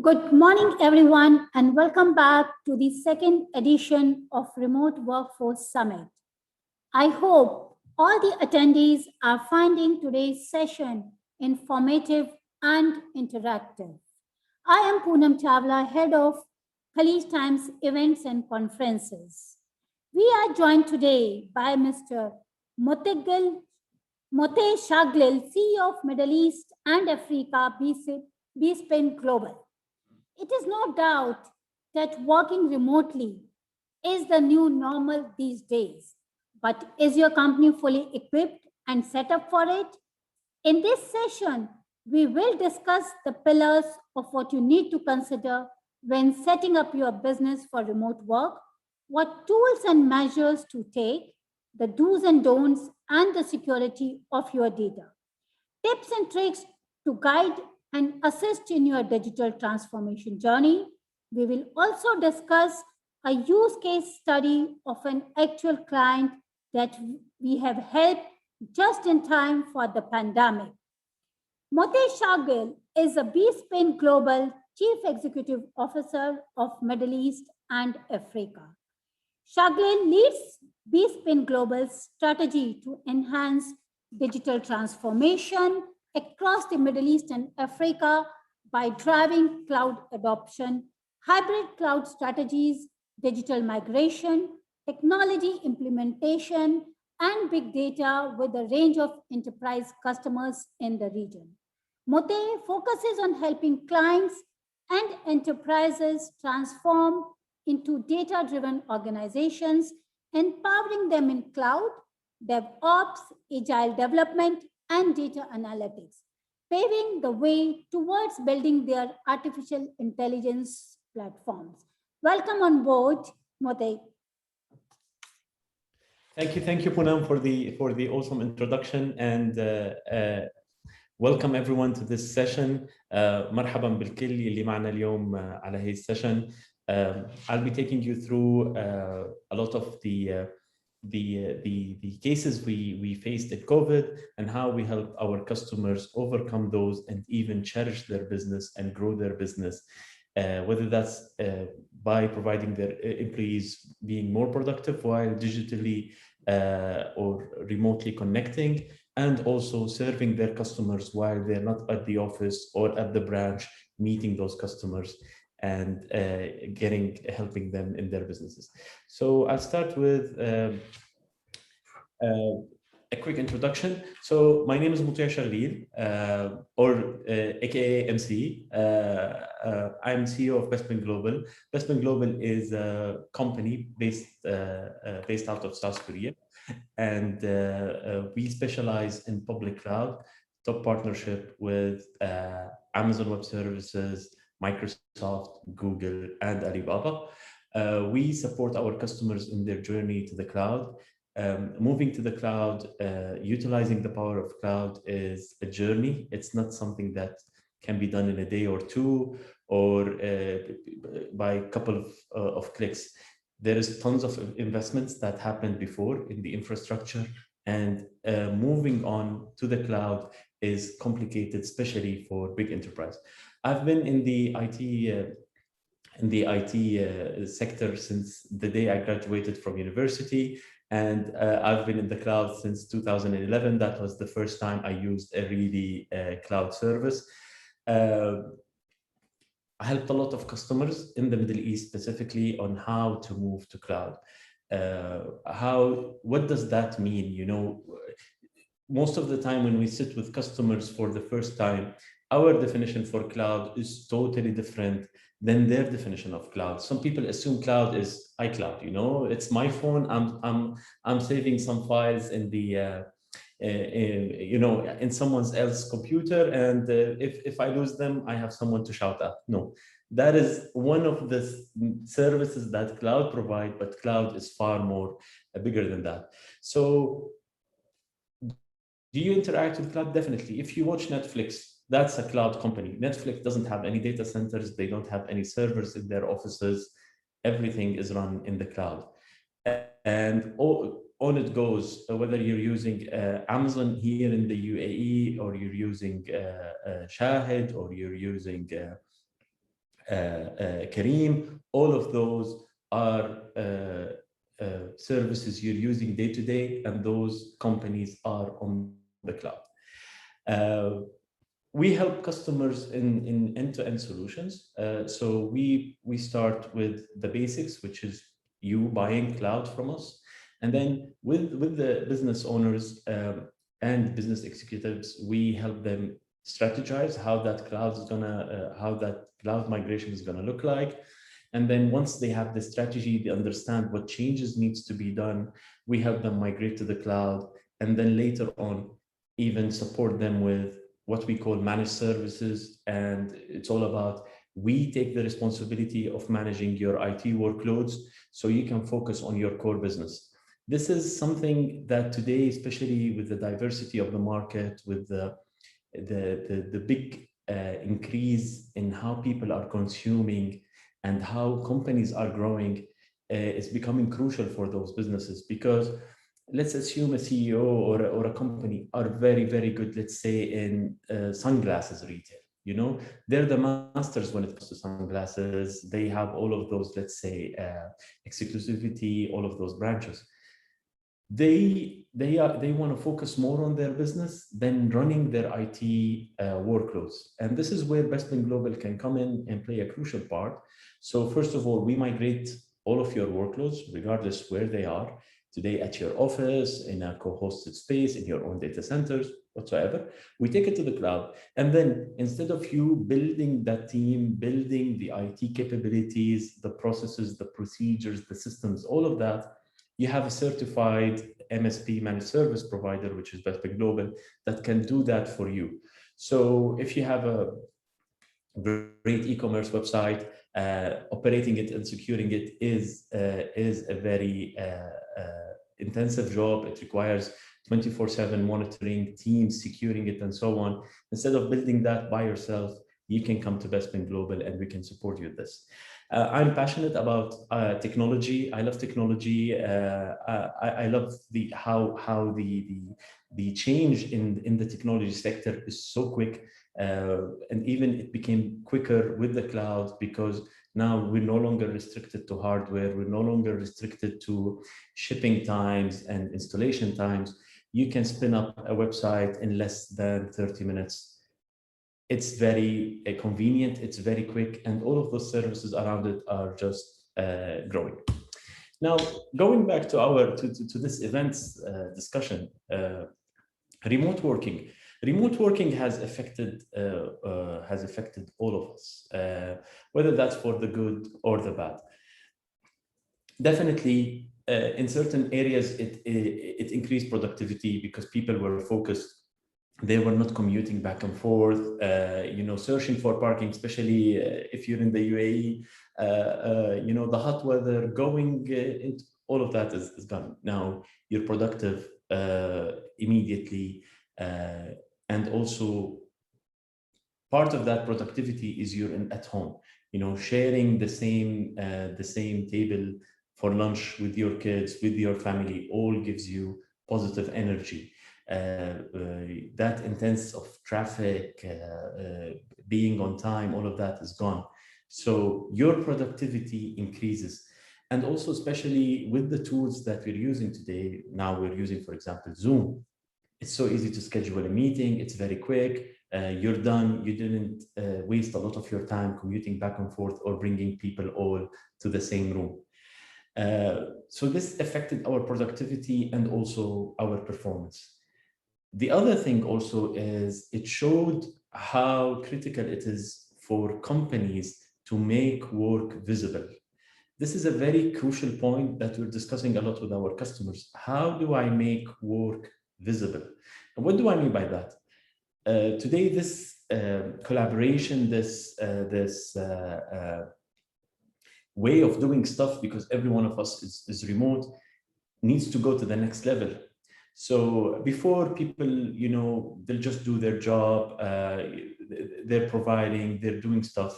Good morning, everyone, and welcome back to the second edition of Remote Workforce Summit. I hope all the attendees are finding today's session informative and interactive. I am Poonam Chawla, head of Khaleej Times Events and Conferences. We are joined today by Mr. Mothe Shaglil, CEO of Middle East and Africa, Bespin Global. It is no doubt that working remotely is the new normal these days. But is your company fully equipped and set up for it? In this session, we will discuss the pillars of what you need to consider when setting up your business for remote work, what tools and measures to take, the do's and don'ts, and the security of your data. Tips and tricks to guide and assist in your digital transformation journey. We will also discuss a use case study of an actual client that we have helped just in time for the pandemic. Mothe Shaglil is a Bespin Global Chief Executive Officer of Middle East and Africa. Shaglil leads Bespin Global's strategy to enhance digital transformation across the Middle East and Africa by driving cloud adoption, hybrid cloud strategies, digital migration, technology implementation, and big data with a range of enterprise customers in the region. Mothe focuses on helping clients and enterprises transform into data-driven organizations, empowering them in cloud, DevOps, agile development, and data analytics, paving the way towards building their artificial intelligence platforms. Welcome on board, Mothe. Thank you, Poonam, for the awesome introduction, and welcome everyone to this session. مرحبا بالكل اللي معنا اليوم على هي السيشن. I'll be taking you through a lot of the cases we faced at COVID and how we help our customers overcome those and even cherish their business and grow their business, whether that's by providing their employees being more productive while digitally or remotely connecting, and also serving their customers while they're not at the office or at the branch, meeting those customers and helping them in their businesses. So I'll start with a quick introduction. So my name is Mothe Shaglil, aka MC. I'm CEO of Bespin Global. Bespin Global is a company based out of South Korea, and we specialize in public cloud, top partnership with Amazon Web Services, Microsoft, Google, and Alibaba. We support our customers in their journey to the cloud. Moving to the cloud, utilizing the power of cloud is a journey. It's not something that can be done in a day or two, or by a couple of clicks. There is tons of investments that happened before in the infrastructure, and moving on to the cloud is complicated, especially for big enterprise. I've been in the IT sector since the day I graduated from university, and I've been in the cloud since 2011. That was the first time I used a really cloud service. I helped a lot of customers in the Middle East specifically on how to move to cloud. What does that mean? You know, most of the time when we sit with customers for the first time, our definition for cloud is totally different than their definition of cloud. Some people assume cloud is iCloud. You know, it's my phone. I'm saving some files in the in someone else's computer, and if I lose them, I have someone to shout at. No, that is one of the services that cloud provide, but cloud is far more bigger than that. So do you interact with cloud? Definitely. If you watch Netflix, that's a cloud company. Netflix doesn't have any data centers. They don't have any servers in their offices. Everything is run in the cloud. And on it goes, whether you're using Amazon here in the UAE, or you're using Shahid, or you're using Kareem, all of those are services you're using day to day, and those companies are on the cloud. Uh, we help customers in end-to-end solutions. So we start with the basics, which is you buying cloud from us, and then with the business owners and business executives, we help them strategize how that cloud migration is gonna look like. And then once they have the strategy, they understand what changes needs to be done. We help them migrate to the cloud, and then later on, even support them with what we call managed services. And it's all about, we take the responsibility of managing your IT workloads so you can focus on your core business. This is something that today, especially with the diversity of the market, with the big increase in how people are consuming and how companies are growing, is becoming crucial for those businesses. Because let's assume a CEO or a company are very, very good, let's say, in sunglasses retail. They're the masters when it comes to sunglasses. They have all of those, let's say, exclusivity, all of those branches. They want to focus more on their business than running their IT workloads. And this is where Bespin Global can come in and play a crucial part. So first of all, we migrate all of your workloads, regardless where they are, today at your office, in a co-hosted space, in your own data centers, whatsoever. We take it to the cloud. And then instead of you building that team, building the IT capabilities, the processes, the procedures, the systems, all of that, you have a certified MSP, managed service provider, which is Bespin Global, that can do that for you. So if you have a great e-commerce website, operating it and securing it is a very intensive job. It requires 24/7 monitoring, teams securing it, and so on. Instead of building that by yourself, you can come to Bespin Global and we can support you with this. I'm passionate about technology. I love technology. I love how the change in the technology sector is so quick, and even it became quicker with the cloud, because now we're no longer restricted to hardware. We're no longer restricted to shipping times and installation times. You can spin up a website in less than 30 minutes. It's very convenient, it's very quick, and all of those services around it are just growing. Now, going back to this event's discussion, remote working. Remote working has affected all of us, whether that's for the good or the bad. Definitely, in certain areas, it increased productivity because people were focused. They were not commuting back and forth, searching for parking, especially if you're in the UAE, the hot weather, going into all of that is gone. Now you're productive immediately. And also part of that productivity is you're at home, sharing the same table for lunch with your kids, with your family, all gives you positive energy. That intense of traffic, being on time, all of that is gone. So your productivity increases. And also, especially with the tools that we're using today, now we're using, for example, Zoom. It's so easy to schedule a meeting. It's very quick. You're done. You didn't waste a lot of your time commuting back and forth or bringing people all to the same room. So this affected our productivity and also our performance. The other thing also is it showed how critical it is for companies to make work visible. This is a very crucial point that we're discussing a lot with our customers. How do I make work visible? And what do I mean by that? Today, this collaboration, this way of doing stuff, because every one of us is remote, needs to go to the next level. So before, people, they'll just do their job, they're providing, they're doing stuff.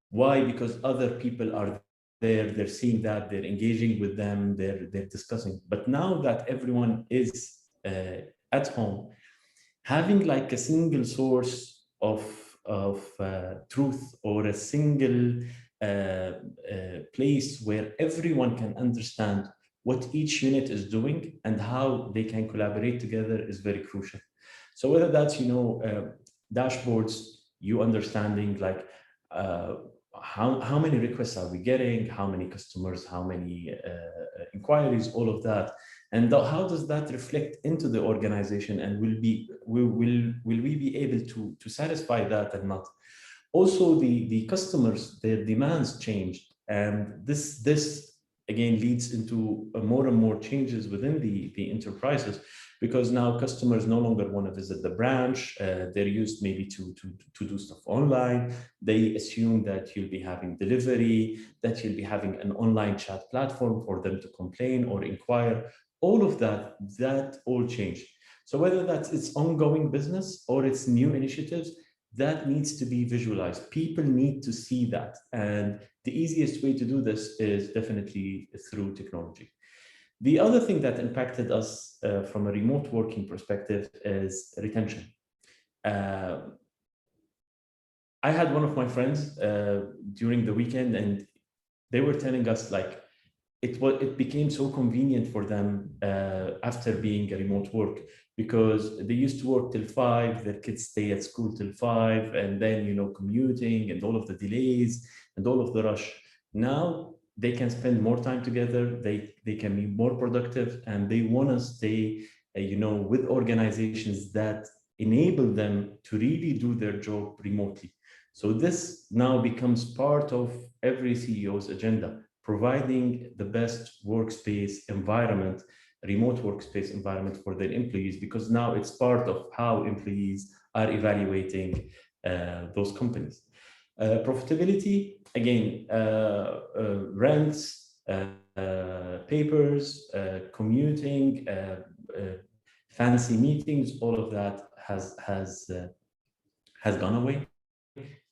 Why? Because other people are there, they're seeing that, they're engaging with them, they're discussing. But now that everyone is at home, having like a single source of truth or a single place where everyone can understand what each unit is doing and how they can collaborate together is very crucial. So whether that's, dashboards, you understanding like uh, how many requests are we getting, how many customers, how many inquiries, all of that, and how does that reflect into the organization, and will we be able to satisfy that and not? Also, the customers, their demands changed, and this again leads into more and more changes within the enterprises, because now customers no longer want to visit the branch. They're used maybe to do stuff online. They assume that you'll be having delivery, that you'll be having an online chat platform for them to complain or inquire. All of that all changed. So whether that's its ongoing business or its new initiatives, that needs to be visualized. People need to see that. And the easiest way to do this is definitely through technology. The other thing that impacted us from a remote working perspective is retention. Uh, I had one of my friends during the weekend, and they were telling us like it became so convenient for them after being a remote work, because they used to work till 5, their kids stay at school till 5, and then commuting and all of the delays and all of the rush. Now they can spend more time together, they can be more productive, and they want to stay with organizations that enable them to really do their job remotely. So this now becomes part of every CEO's agenda, providing the best workspace environment, remote workspace environment for their employees, because now it's part of how employees are evaluating those companies. Profitability, again, rents, papers, commuting, fancy meetings, all of that has gone away,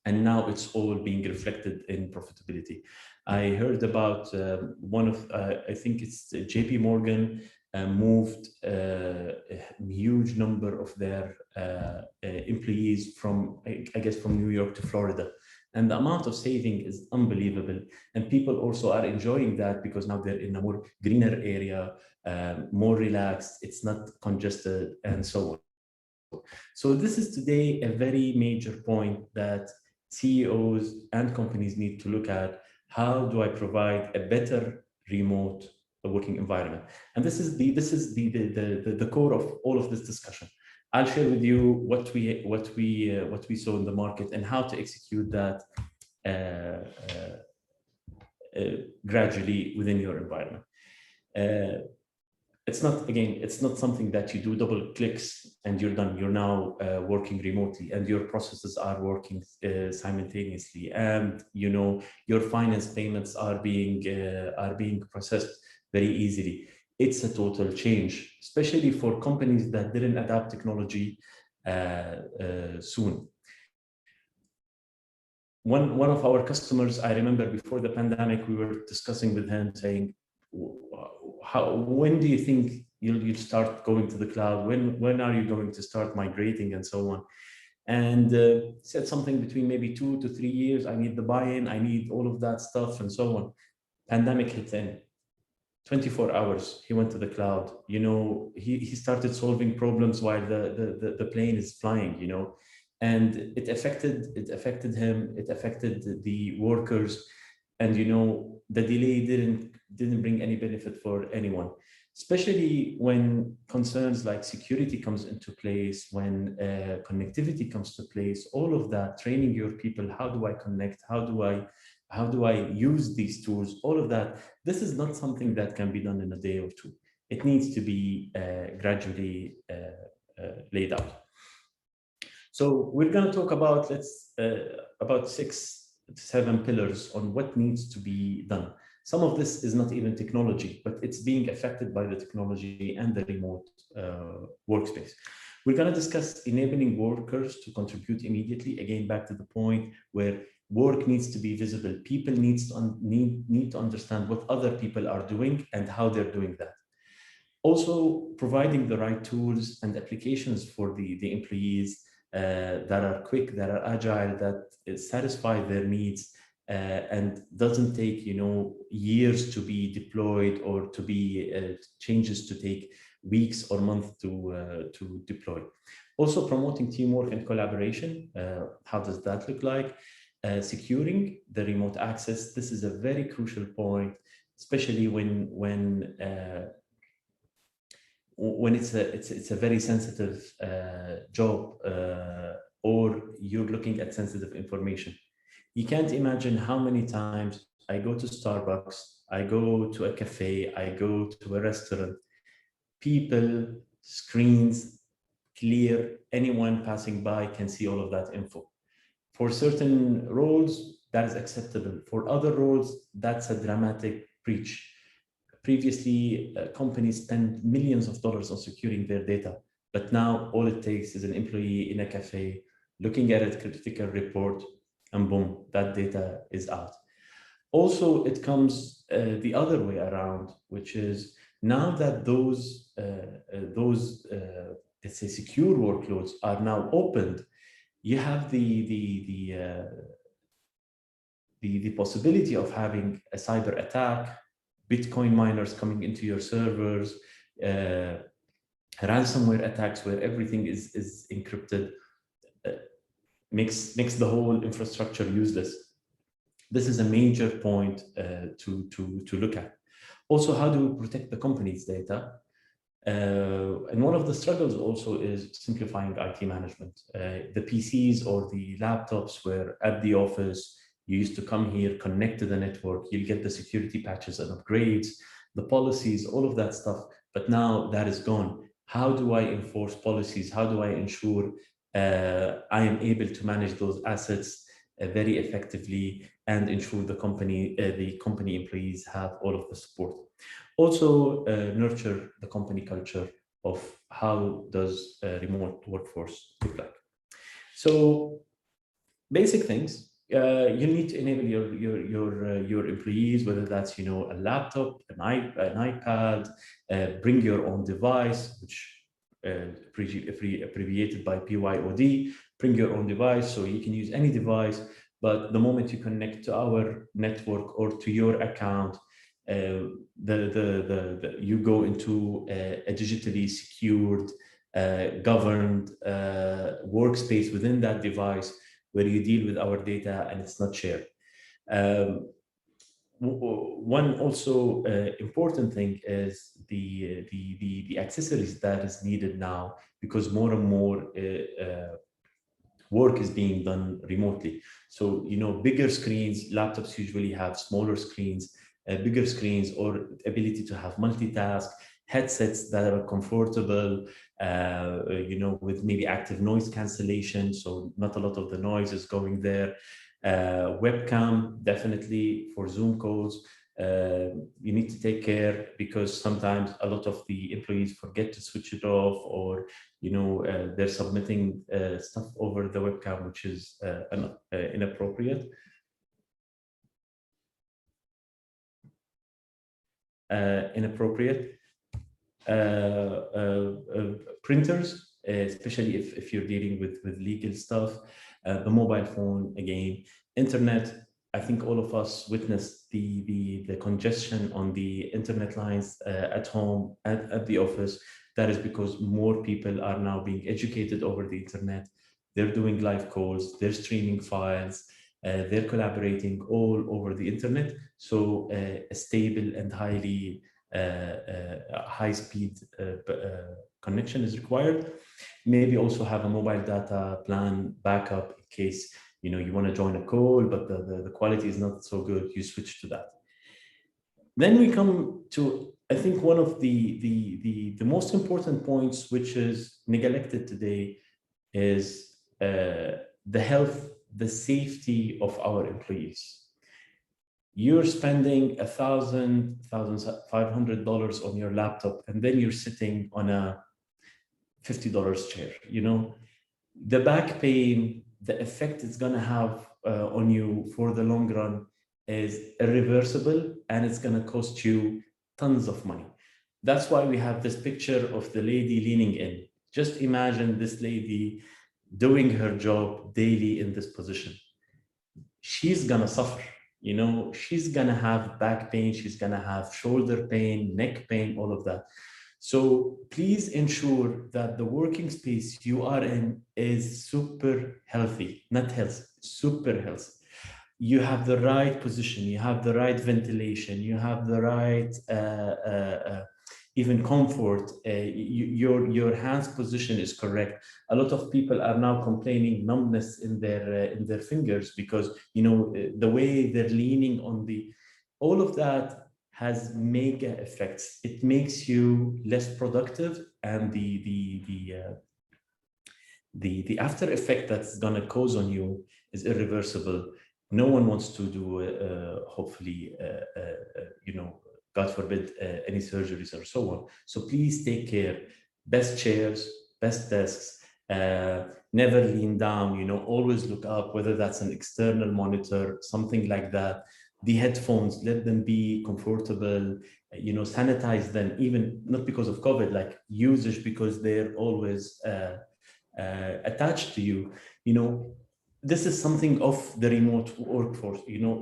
and now it's all being reflected in profitability. I heard about one of, I think it's JP Morgan, moved a huge number of their employees from, I guess, from New York to Florida. And the amount of saving is unbelievable. And people also are enjoying that because now they're in a more greener area, more relaxed, it's not congested, and so on. So this is today a very major point that CEOs and companies need to look at. How do I provide a better remote working environment? And this is the core of all of this discussion. I'll share with you what we saw in the market and how to execute that gradually within your environment. It's not something that you do double clicks and you're done. You're now working remotely, and your processes are working simultaneously, and your finance payments are being processed very easily. It's a total change, especially for companies that didn't adapt technology soon. One of our customers, I remember before the pandemic, we were discussing with him saying, when do you think you'll start going to the cloud? When are you going to start migrating, and so on? And said something between maybe 2 to 3 years. I need the buy-in, I need all of that stuff, and so on. Pandemic hit in. 24 hours, he went to the cloud. He started solving problems while the plane is flying, and it affected him, it affected the workers, and the delay didn't bring any benefit for anyone, especially when concerns like security comes into place, when connectivity comes to place. All of that, training your people, how do I connect, how do I use these tools, all of that, this is not something that can be done in a day or two. It needs to be gradually laid out. So we're going to talk about about 6 to 7 pillars on what needs to be done. Some of this is not even technology, but it's being affected by the technology and the remote workspace. We're going to discuss enabling workers to contribute immediately. Again, back to the point where work needs to be visible. People need to understand what other people are doing and how they're doing that. Also, providing the right tools and applications for the employees that are quick, that are agile, that satisfy their needs, and doesn't take years to be deployed or to be changes to take weeks or months to deploy. Also promoting teamwork and collaboration. How does that look like? Securing the remote access. This is a very crucial point, especially when it's a very sensitive job, or you're looking at sensitive information. You can't imagine how many times I go to Starbucks, I go to a cafe, I go to a restaurant, people, screens, clear, anyone passing by can see all of that info. For certain roles, that is acceptable. For other roles, that's a dramatic breach. Previously, companies spend millions of dollars on securing their data, but now all it takes is an employee in a cafe looking at a critical report, and boom, that data is out. Also, it comes the other way around, which is now that those let's say secure workloads are now opened, you have the possibility of having a cyber attack, Bitcoin miners coming into your servers, ransomware attacks where everything is encrypted, makes the whole infrastructure useless. This is a major point to look at. Also, how do we protect the company's data? And one of the struggles also is simplifying IT management. The PCs or the laptops were at the office. You used to come here, connect to the network, you'll get the security patches and upgrades, the policies, all of that stuff. But now that is gone. How do I enforce policies? How do I ensure I am able to manage those assets very effectively and ensure the company employees have all of the support? Also, nurture the company culture of how does a remote workforce look like. So, basic things. You need to enable your employees, whether that's a laptop, an iPad, bring your own device, which abbreviated by BYOD. Bring your own device, so you can use any device. But the moment you connect to our network or to your account, you go into a digitally secured, governed workspace within that device where you deal with our data and it's not shared. One also important thing is the accessories that is needed now, because more and more work is being done remotely. So, bigger screens, laptops usually have smaller screens, bigger screens, or ability to have multitask, headsets that are comfortable, with maybe active noise cancellation, so not a lot of the noise is going there. Webcam, definitely for Zoom calls. You need to take care, because sometimes a lot of the employees forget to switch it off, or they're submitting stuff over the webcam, which is inappropriate. Printers, especially if you're dealing with legal stuff. The mobile phone, again. Internet, I think all of us witnessed the congestion on the internet lines at home, at the office. That is because more people are now being educated over the internet. They're doing live calls, they're streaming files, they're collaborating all over the internet. So a stable and highly high-speed connection is required. Maybe also have a mobile data plan backup in case you want to join a call, but the quality is not so good. You switch to that. Then we come to, I think, one of the most important points, which is neglected today, is the health, the safety of our employees. You're spending $1,500 on your laptop, and then you're sitting on a $50 chair. The back pain, the effect it's going to have on you for the long run is irreversible, and it's going to cost you tons of money. That's why we have this picture of the lady leaning in. Just imagine this lady doing her job daily in this position, she's gonna suffer. She's gonna have back pain, she's gonna have shoulder pain, neck pain, all of that. So please ensure that the working space you are in is super healthy, not healthy, super healthy. You have the right position, you have the right ventilation, you have the right even comfort. Your hands position is correct. A lot of people are now complaining numbness in their fingers because the way they're leaning on the, all of that has mega effects. It makes you less productive, and the after effect that's going to cause on you is irreversible. No one wants to do hopefully God forbid any surgeries or so on. So please take care. Best chairs, best desks, never lean down, always look up, whether that's an external monitor, something like that. The headphones, let them be comfortable, sanitize them, even not because of COVID, like usage, because they're always attached to you. This is something of the remote workforce.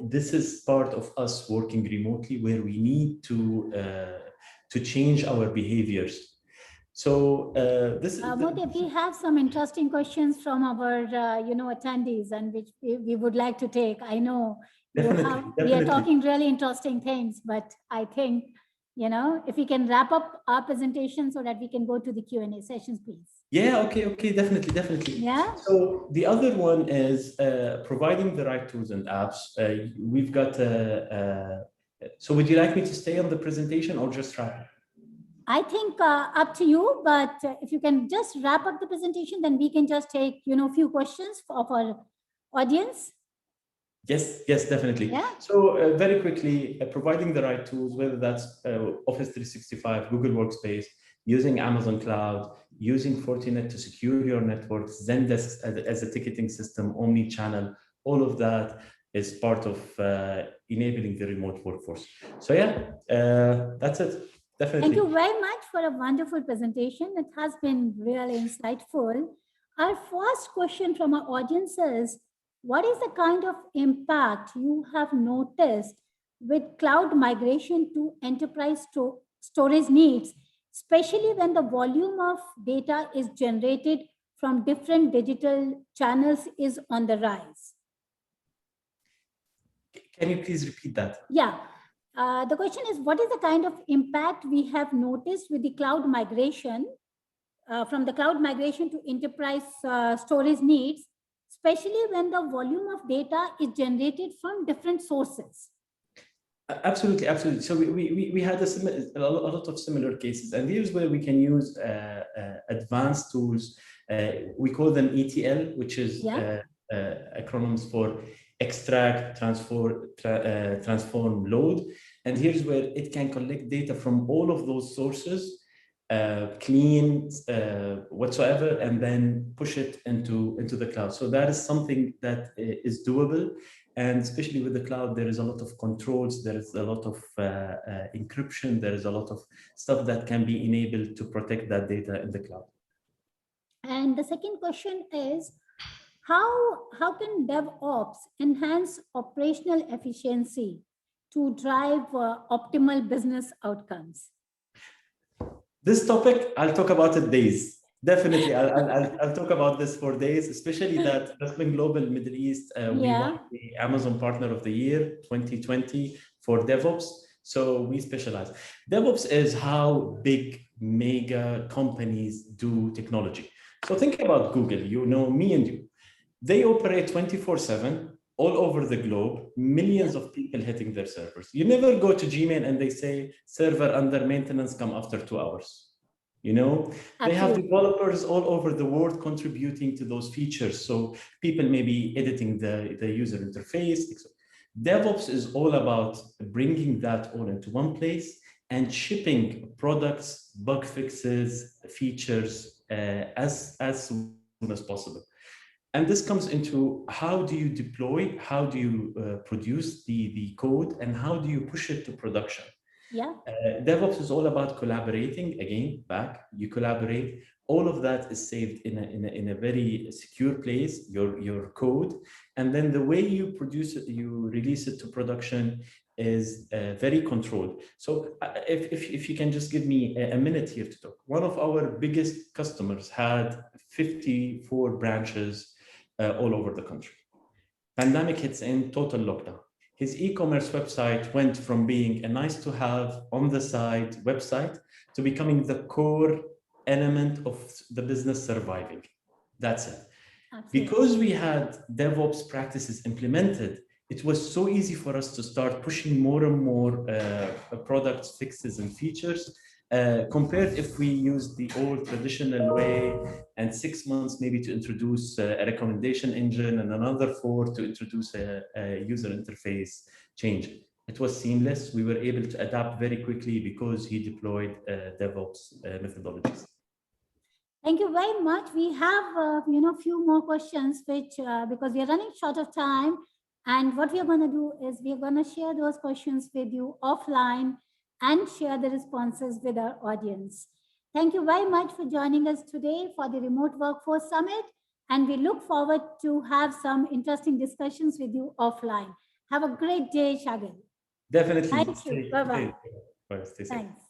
This is part of us working remotely, where we need to change our behaviors. So this is Moti, we have some interesting questions from our attendees, and which we would like to take. I know we are talking really interesting things, but I think if we can wrap up our presentation so that we can go to the Q&A sessions, please. Yeah, okay, definitely. Yeah. So the other one is providing the right tools and apps. We've got. So would you like me to stay on the presentation or just wrap up? I think up to you, but if you can just wrap up the presentation, then we can just take a few questions of our audience. Yes, definitely. Yeah. So very quickly, providing the right tools, whether that's Office 365, Google Workspace, using Amazon Cloud, using Fortinet to secure your network, Zendesk as a ticketing system, omni-channel, all of that is part of enabling the remote workforce. So yeah, that's it. Definitely. Thank you very much for a wonderful presentation. It has been really insightful. Our first question from our audience is, what is the kind of impact you have noticed with cloud migration to enterprise storage needs, especially when the volume of data is generated from different digital channels is on the rise? Can you please repeat that? Yeah. The question is, what is the kind of impact we have noticed with the cloud migration, from the cloud migration to enterprise storage needs, especially when the volume of data is generated from different sources? Absolutely. So we had a lot of similar cases, and here's where we can use advanced tools. We call them ETL, which is acronyms for extract, transform, load. And here's where it can collect data from all of those sources, clean whatsoever, and then push it into the cloud. So that is something that is doable. And especially with the cloud, there is a lot of controls, there is a lot of encryption, there is a lot of stuff that can be enabled to protect that data in the cloud. And the second question is, how can DevOps enhance operational efficiency to drive optimal business outcomes? This topic, I'll talk about it days. Definitely, I'll talk about this for days, especially that Bespin Global Middle East, we won the Amazon Partner of the Year 2020 for DevOps. So we specialize. DevOps is how big mega companies do technology. So think about Google, me and you. They operate 24/7 all over the globe, millions of people hitting their servers. You never go to Gmail and they say server under maintenance, come after 2 hours. They have developers all over the world contributing to those features. So people may be editing the user interface. DevOps is all about bringing that all into one place and shipping products, bug fixes, features as soon as possible. And this comes into how do you deploy, how do you produce the code, and how do you push it to production? Yeah. DevOps is all about collaborating. Again, back, you collaborate. All of that is saved in a very secure place, your code. And then the way you produce it, you release it to production is very controlled. So if you can just give me a minute here to talk. One of our biggest customers had 54 branches all over the country. Pandemic hits in, total lockdown. His e-commerce website went from being a nice to have on the side website to becoming the core element of the business surviving. That's it. Absolutely. Because we had DevOps practices implemented, it was so easy for us to start pushing more and more products, fixes, and features compared if we used the old traditional way and 6 months maybe to introduce a recommendation engine and another 4 to introduce a user interface change. It was seamless. We were able to adapt very quickly because he deployed DevOps methodologies. Thank you very much. We have, few more questions, which because we are running short of time, and what we are going to do is we are going to share those questions with you offline and share the responses with our audience. Thank you very much for joining us today for the Remote Workforce Summit, and we look forward to have some interesting discussions with you offline. Have a great day, Shagil. Definitely. Thank you. Bye-bye. Stay safe. Thanks.